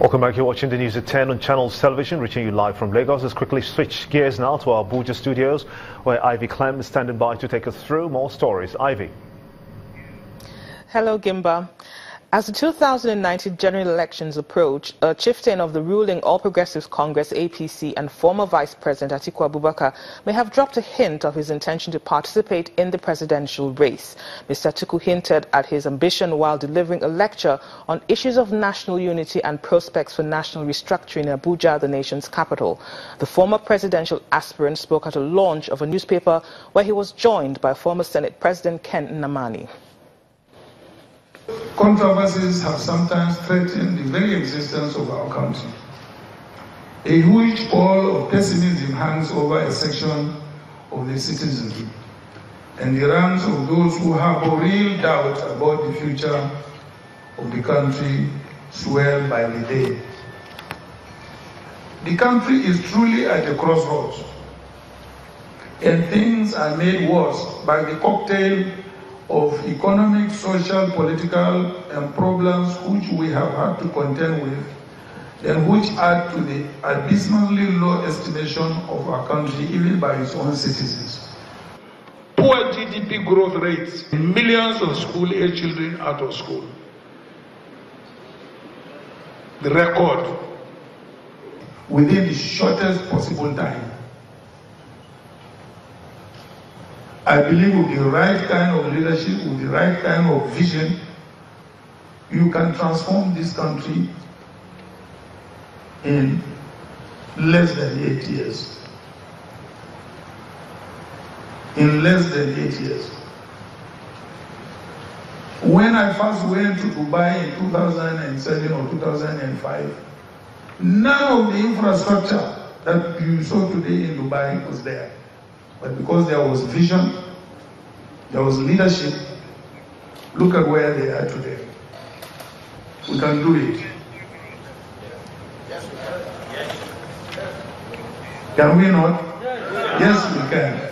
Welcome back. You're watching the news at 10 on Channels Television, reaching you live from Lagos. Let's quickly switch gears now to our Abuja studios, where Ivy Clem is standing by to take us through more stories. Ivy. Hello, Gimba. As the 2019 general elections approach, a chieftain of the ruling All Progressives Congress APC and former Vice President Atiku Abubakar may have dropped a hint of his intention to participate in the presidential race. Mr. Atiku hinted at his ambition while delivering a lecture on issues of national unity and prospects for national restructuring in Abuja, the nation's capital. The former presidential aspirant spoke at a launch of a newspaper where he was joined by former Senate President Ken Nnamani. Controversies have sometimes threatened the very existence of our country. A huge pall of pessimism hangs over a section of the citizenry, and the ranks of those who have a real doubt about the future of the country swell by the day. The country is truly at a crossroads, and things are made worse by the cocktail of economic, social, political, and problems which we have had to contend with, and which add to the abysmally low estimation of our country even by its own citizens. Poor GDP growth rates, millions of school-age children out of school. The record within the shortest possible time. I believe with the right kind of leadership, with the right kind of vision, you can transform this country in less than 8 years. In less than 8 years. When I first went to Dubai in 2007 or 2005, none of the infrastructure that you saw today in Dubai was there. But because there was vision, there was leadership, look at where they are today. We can do it. Can we not? Yes, we can.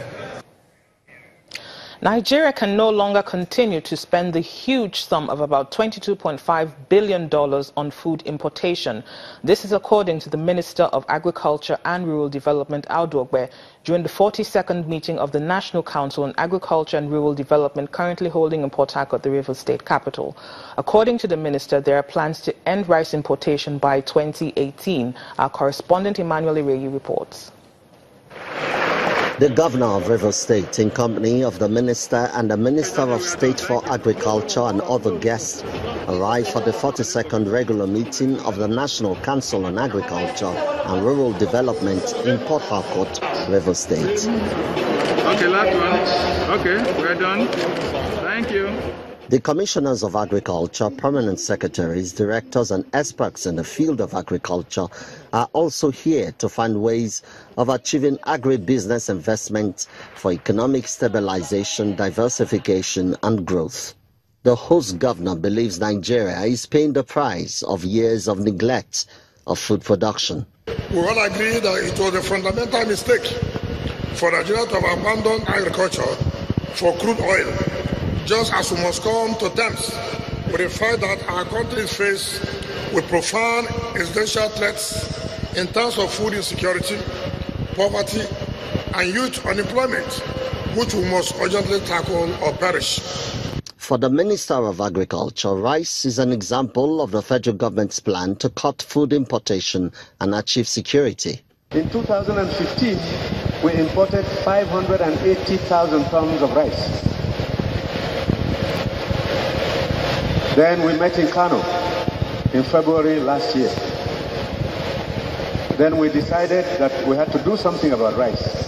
Nigeria can no longer continue to spend the huge sum of about $22.5 billion on food importation. This is according to the Minister of Agriculture and Rural Development, Audogbe, during the 42nd meeting of the National Council on Agriculture and Rural Development currently holding in Port Harcourt, the Rivers State capital. According to the minister, there are plans to end rice importation by 2018. Our correspondent Emmanuel Ireyi reports. The Governor of Rivers State, in company of the Minister and the Minister of State for Agriculture and other guests, arrived for the 42nd regular meeting of the National Council on Agriculture and Rural Development in Port Harcourt, Rivers State. Okay, last one. Okay, we're done. Thank you. The Commissioners of Agriculture, Permanent Secretaries, Directors and experts in the field of agriculture are also here to find ways of achieving agribusiness investment for economic stabilization, diversification and growth. The host governor believes Nigeria is paying the price of years of neglect of food production. We all agree that it was a fundamental mistake for Nigeria to have abandoned agriculture for crude oil. Just as we must come to terms with the fact that our country is faced with profound existential threats in terms of food insecurity, poverty, and youth unemployment, which we must urgently tackle or perish. For the Minister of Agriculture, rice is an example of the federal government's plan to cut food importation and achieve security. In 2015, we imported 580,000 tons of rice. Then we met in Kano in February last year. Then we decided that we had to do something about rice.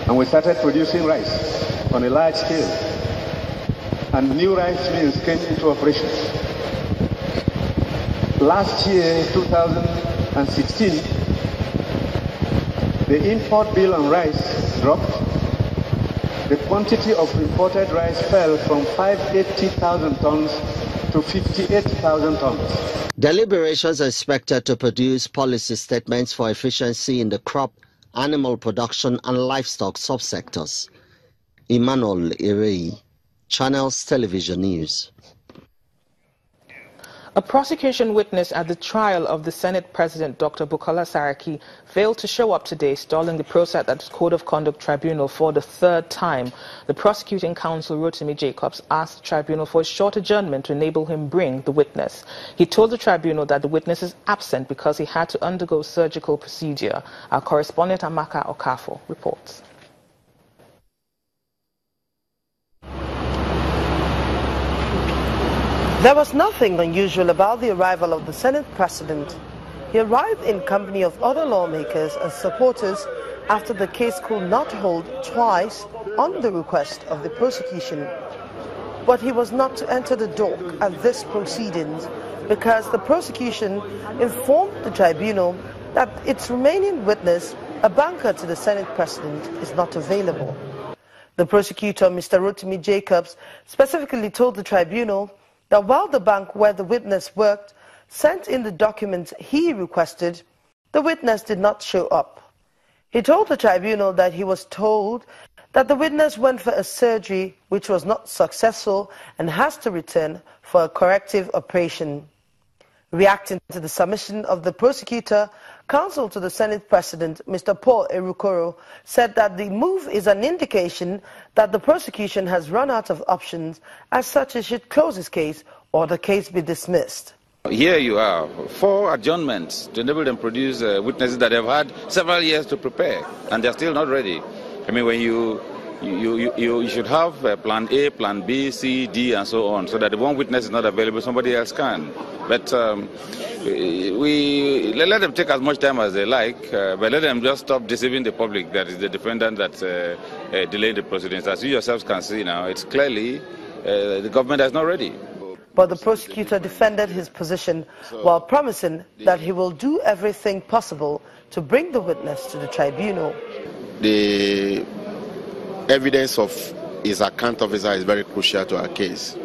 And we started producing rice on a large scale. And new rice mills came into operation. Last year, 2016, the import bill on rice dropped. The quantity of imported rice fell from 580,000 tons to 58,000 tons. Deliberations are expected to produce policy statements for efficiency in the crop, animal production and livestock subsectors. Emmanuel Ireyi, Channels Television News. A prosecution witness at the trial of the Senate President Dr. Bukola Saraki failed to show up today, stalling the process at the Code of Conduct Tribunal for the third time. The prosecuting counsel, Rotimi Jacobs, asked the tribunal for a short adjournment to enable him bring the witness. He told the tribunal that the witness is absent because he had to undergo surgical procedure. Our correspondent Amaka Okafo reports. There was nothing unusual about the arrival of the Senate President. He arrived in company of other lawmakers and supporters after the case could not hold twice on the request of the prosecution. But he was not to enter the dock at this proceedings because the prosecution informed the tribunal that its remaining witness, a banker to the Senate President, is not available. The prosecutor, Mr. Rotimi Jacobs, specifically told the tribunal that while the bank where the witness worked sent in the documents he requested, the witness did not show up. He told the tribunal that he was told that the witness went for a surgery which was not successful and has to return for a corrective operation. Reacting to the submission of the prosecutor, counsel to the Senate President, Mr. Paul Erukoro, said that the move is an indication that the prosecution has run out of options, as such it should close its case or the case be dismissed. Here you are, 4 adjournments to enable them to produce witnesses that have had several years to prepare, and they're still not ready. I mean, when you should have plan A, plan B, C, D, and so on, so that if one witness is not available, somebody else can. But we let them take as much time as they like, but let them just stop deceiving the public that is the defendant that's delaying the proceedings. As you yourselves can see now, it's clearly the government is not ready. But the prosecutor defended his position while promising that he will do everything possible to bring the witness to the tribunal. The evidence of his account officer is very crucial to our case.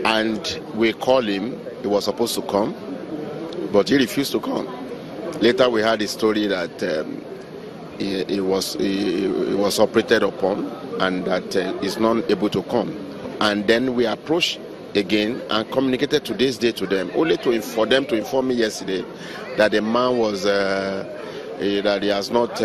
And we called him, he was supposed to come, but he refused to come. Later we heard the story that he was operated upon and that he's not able to come. And then we approached again and communicated today's day to them, only for them to inform me yesterday that the man was that he has not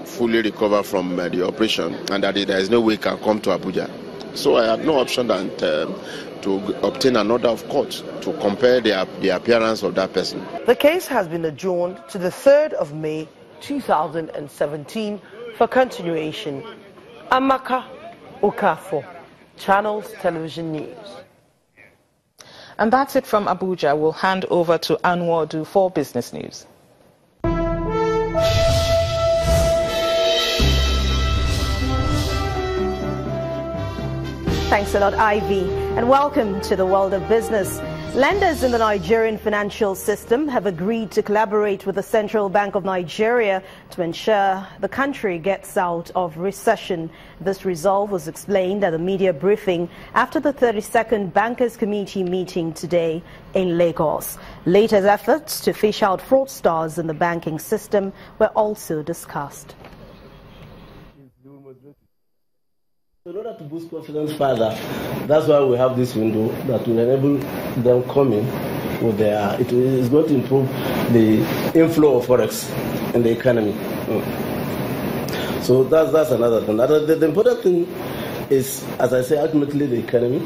fully recovered from the operation and that there is no way he can come to Abuja. So I had no option than to obtain an order of court to compare the appearance of that person. The case has been adjourned to the 3rd of May 2017 for continuation. Amaka Okafo, Channels Television News. And that's it from Abuja. We'll hand over to Anwar for business news. Thanks a lot, Ivy, and welcome to the world of business. Lenders in the Nigerian financial system have agreed to collaborate with the Central Bank of Nigeria to ensure the country gets out of recession. This resolve was explained at a media briefing after the 32nd Bankers Committee meeting today in Lagos. Latest efforts to fish out fraudsters in the banking system were also discussed. In order to boost confidence further, that's why we have this window that will enable them coming with their. It is going to improve the inflow of forex in the economy. So that's another thing. The important thing is, as I say, ultimately the economy,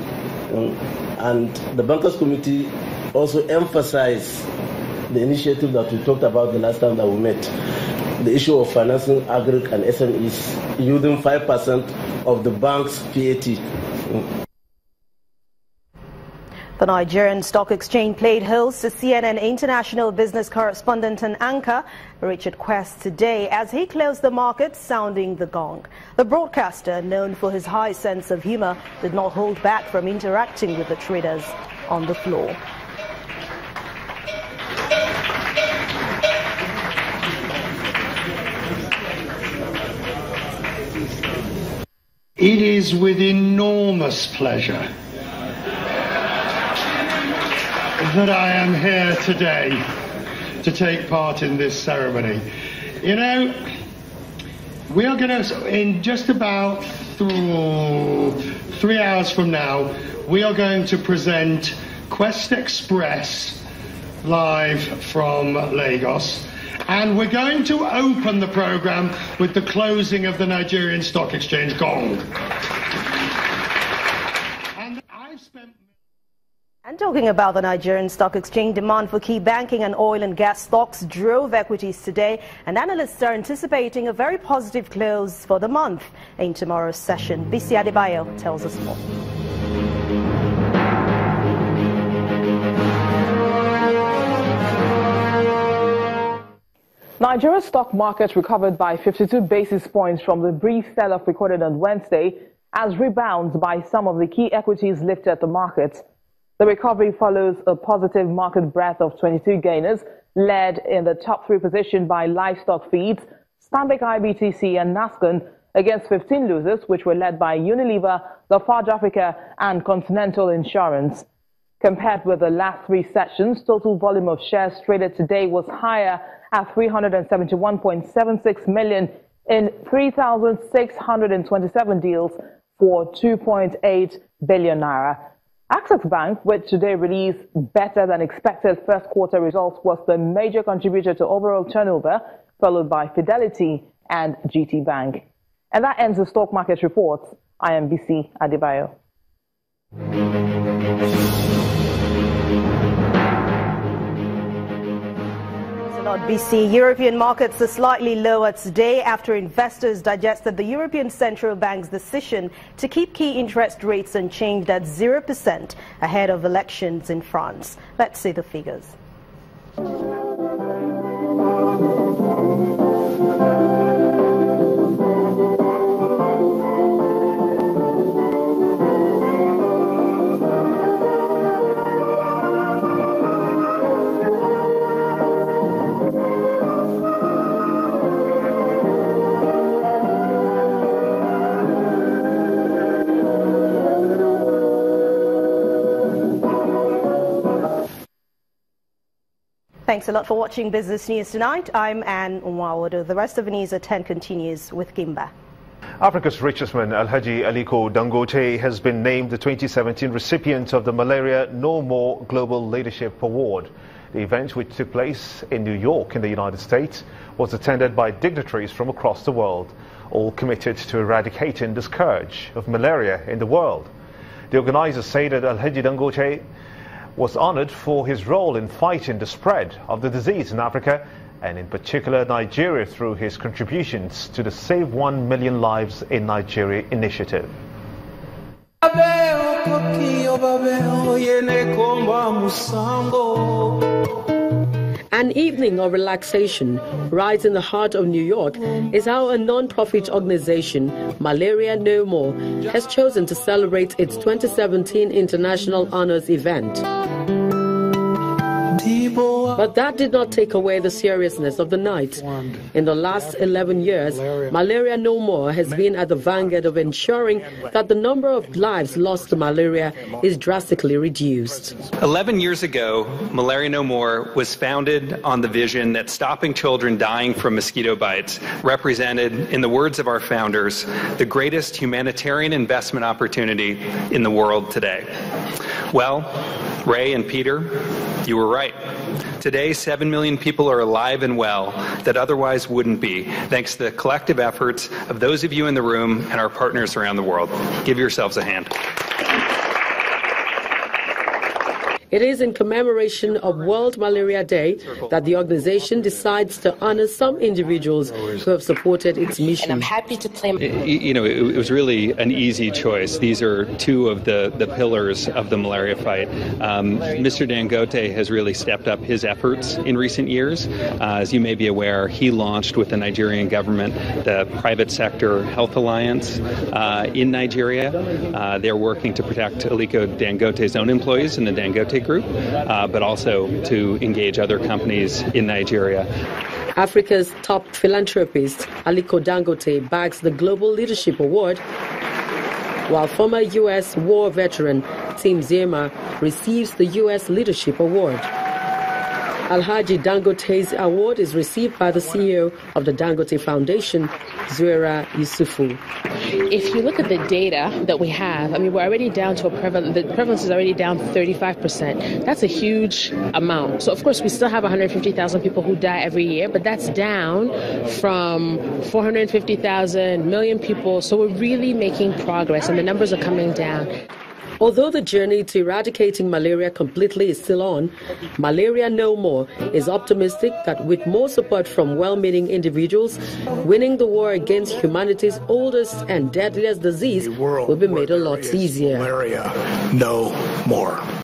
and the Bankers Committee also emphasized the initiative that we talked about the last time that we met. The issue of financing agri and SMEs using 5% of the bank's PAT. The Nigerian Stock Exchange played host to CNN international business correspondent and anchor Richard Quest today as he closed the market sounding the gong. The broadcaster, known for his high sense of humor, did not hold back from interacting with the traders on the floor. It is with enormous pleasure that I am here today to take part in this ceremony. You know, we are going to, in just about 3 hours from now, we are going to present Quest Express live from Lagos. And we're going to open the program with the closing of the Nigerian Stock Exchange gong. And talking about the Nigerian Stock Exchange, demand for key banking and oil and gas stocks drove equities today, and analysts are anticipating a very positive close for the month in tomorrow's session. Bisi Adebayo tells us more. Nigeria's stock market recovered by 52 basis points from the brief sell-off recorded on Wednesday as rebounds by some of the key equities lifted the market. The recovery follows a positive market breadth of 22 gainers, led in the top 3 position by livestock feeds, Stanbic IBTC and Nascon, against 15 losers, which were led by Unilever, Lafarge Africa and Continental Insurance. Compared with the last 3 sessions, total volume of shares traded today was higher at 371.76 million in 3,627 deals for 2.8 billion naira. Access Bank, which today released better than expected first quarter results, was the major contributor to overall turnover, followed by Fidelity and GT Bank. And that ends the stock market reports. I am Bisi Adebayo. BC. European markets are slightly lower today after investors digested the European Central Bank's decision to keep key interest rates unchanged at 0% ahead of elections in France. Let's see the figures. Thanks a lot for watching Business News Tonight. I'm Anne Nwawodo. The rest of the news at 10 continues with Gimba. Africa's richest man, Alhaji Aliko Dangote, has been named the 2017 recipient of the Malaria No More Global Leadership Award. The event, which took place in New York in the United States, was attended by dignitaries from across the world, all committed to eradicating the scourge of malaria in the world. The organizers say that Alhaji Dangote was honored for his role in fighting the spread of the disease in Africa and in particular Nigeria through his contributions to the Save 1 Million Lives in Nigeria initiative. An evening of relaxation right in the heart of New York is how a non-profit organization, Malaria No More, has chosen to celebrate its 2017 International Honors event. But that did not take away the seriousness of the night. In the last 11 years, Malaria No More has been at the vanguard of ensuring that the number of lives lost to malaria is drastically reduced. 11 years ago, Malaria No More was founded on the vision that stopping children dying from mosquito bites represented, in the words of our founders, the greatest humanitarian investment opportunity in the world today. Well, Ray and Peter, you were right. Today, 7 million people are alive and well that otherwise wouldn't be, thanks to the collective efforts of those of you in the room and our partners around the world. Give yourselves a hand. It is in commemoration of World Malaria Day that the organization decides to honor some individuals who have supported its mission. And I'm happy to claim. It was really an easy choice. These are two of the pillars of the malaria fight. Mr. Dangote has really stepped up his efforts in recent years. As you may be aware, he launched with the Nigerian government the Private Sector Health Alliance in Nigeria. They're working to protect Aliko Dangote's own employees in the Dangote Group, but also to engage other companies in Nigeria. Africa's top philanthropist, Aliko Dangote, bags the Global Leadership Award, while former U.S. war veteran Tim Zema receives the U.S. Leadership Award. Alhaji Dangote's award is received by the CEO of the Dangote Foundation, Zuera Yusufu. If you look at the data that we have, I mean, we're already down to the prevalence is already down 35%. That's a huge amount. So, of course, we still have 150,000 people who die every year, but that's down from 450,000 million people. So we're really making progress, and the numbers are coming down. Although the journey to eradicating malaria completely is still on, Malaria No More is optimistic that with more support from well-meaning individuals, winning the war against humanity's oldest and deadliest disease will be made a lot easier. Malaria No More.